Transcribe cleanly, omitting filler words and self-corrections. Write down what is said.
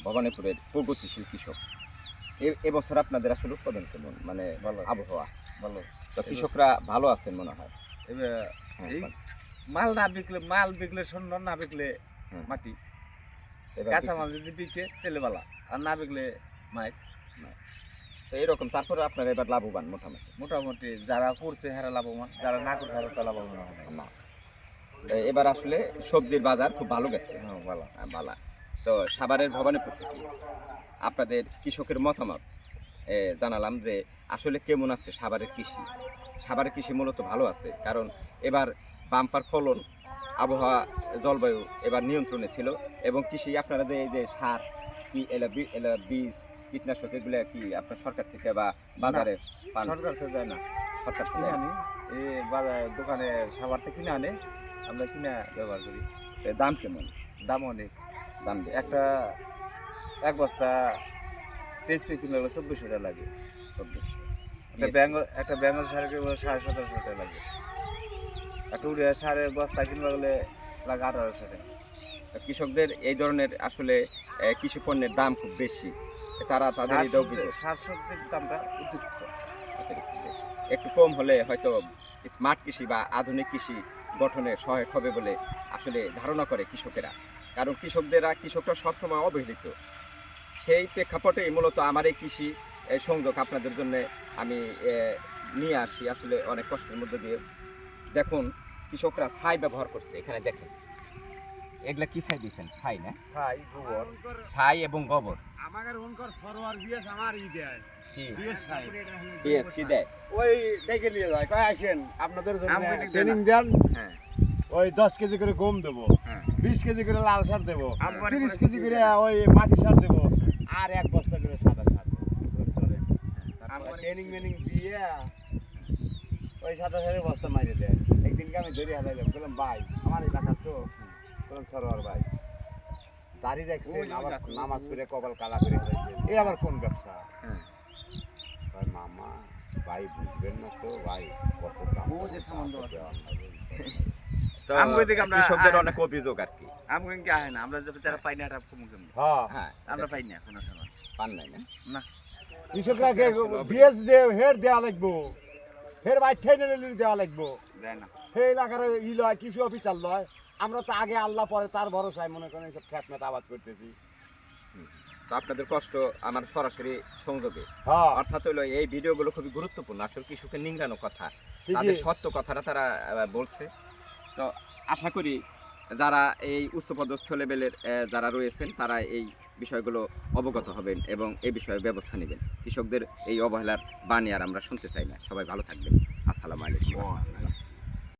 ভবানীপুরের প্রগতিশীল কৃষক। এবছর আপনাদের আসলে উৎপাদন কেমন, মানে ভালো, আবহাওয়া ভালো। তো কৃষকরা ভালো আছেন মনে হয়? এবার হ্যাঁ, এই বলেন। মাল বিকলে স্বর্ণ, না বিকলে হুম। মাটি। এবার কাঁচা মাল যদি বিকে তেলে বালা, আর না বিকলে মাইক। তো এরকম, তারপরে আপনারা এবার লাভবান মোটামুটি? মোটামুটি যারা করছে হেরা লাভবান, যারা না করছে হেরা তো লাভবান হয় না। না, তো এবার আসলে সবজির বাজার খুব ভালো গেছে। হ্যাঁ, ভালো। ভালো। তো সাভারের ভবানীপুর থেকে আপনাদের কৃষকের মতামত জানালাম যে আসলে কেমন আছে সাভারের কৃষি। সাভারের কৃষি মূলত ভালো আছে, কারণ এবার বাম্পার ফলন, আবহাওয়া, জলবায়ু এবার নিয়ন্ত্রণে ছিল। এবং কৃষি আপনারা যে এই যে সার কি বীজ, কীটনাশক এগুলো কি আপনার সরকার থেকে বা বাজারে পান? সরকার থেকে যায় না, সরকার কিনে থেকে আনি। এই বাজার দোকানে সাভার থেকে কিনে আনে, আমরা কিনে ব্যবহার করি। দাম কেমন? দাম অনেক। দাম এক বস্তা টেস্টপে কিনলে 2400 টাকা লাগে। 2400। একটা বেঙ্গল সার কিনলে 1750 টাকা লাগে। একটা উড়িয়া সারের বস্তা কিনলে গেলে লাগে 1800 টাকা। কৃষকদের এই ধরনের আসলে কৃষি পণ্যের দাম খুব বেশি, তারা তাদের এই অভিযোগ। সার সবজির দামটা অতিরিক্ত বেশি। একটু কম হলে হয়তো স্মার্ট কৃষি বা আধুনিক কৃষি গঠনে সহায়ক হবে বলে আসলে ধারণা করে কৃষকেরা। কারণ কৃষকরা সবসময় অবহেলিত। সেই প্রেক্ষাপটে মূলত আমার এই কৃষি সংযোগ আপনাদের জন্য আমি নিয়ে আসি, আসলে অনেক কষ্টের মধ্যে দিয়ে। দেখুন, কৃষকরা ছাই ব্যবহার করছে। এখানে দেখেন, এগুলা কি ছাই দিয়েছেন? ছাই না? ছাই, গোবর। ছাই এবং গোবর। আমাদের উনকর সরোয়ার বিএস আমার ই দেয় কি বিএস সাহেব বিএস কি দেয়? ওই ডেকে নিয়ে যায় কয় আসেন আপনাদের জন্য আমাকে দেয় না। ট্রেনিং দেন, হ্যাঁ, ওই 10 কেজি করে গম দেবো, হ্যাঁ। 20 কেজি করে লাল সার দেবো, আমগরে 30 করে কেজি করে ওই মাটি সার দেবো, আর 1 বস্তা করে সাদা সার দেবো। চলে ট্রেনিং মেনিং দিয়ে ওই সাদা সারের বস্তা মাইরে দেয়। একদিনকে আমি ধরে হারাইলাম, বললাম ভাই আমার এলাকার তো, বললাম সরোয়ার ভাই দাড়ি রাখছেন, আবার নামাজ পড়ে কপাল কালা করে হারাইছেন, এই আবার কোন ব্যবসা? হ্যাঁ। ভাই মামা ভাই বুঝবেন না তো ভাই, কত দাম ও যে সম্বন্ধ আছে। তো আমগো দিকে আমরা কৃষকদের অনেক অভিযোগ আর কি। আমগো কি আহে না, আমরা যারা পাই না এটা কমু কেমন? হ্যাঁ হ্যাঁ, আমরা পাই না কোনো সময়। পান নাই না? না, কৃষকরা বিএস যে হের দেওয়া লাগবো, হের বাচ্চা দেওয়া লাগবো, দেয় না। হে এলাকার ই লয় কৃষি অফিসার লয়। আমরা তো আগে আল্লাহ পরে তার ভরসায় মনে করেন এইসব খেত মেত আবাদ করতেছি। তো আপনাদের কষ্ট আমার সরাসরি সংযোগে, হ্যাঁ অর্থাৎ হলো এই ভিডিওগুলো খুবই গুরুত্বপূর্ণ। আসলে কৃষকের নিংড়ানো কথা, ঠিকই। তাদের সত্য কথাটা তারা বলছে। তো আশা করি যারা এই উচ্চপদস্থ লেভেলের যারা রয়েছেন তারা এই বিষয়গুলো অবগত হবেন এবং এই বিষয়ে ব্যবস্থা নেবেন। কৃষকদের এই অবহেলার বাণী আর আমরা শুনতে চাই না। সবাই ভালো থাকবেন। আসসালামু আলাইকুম।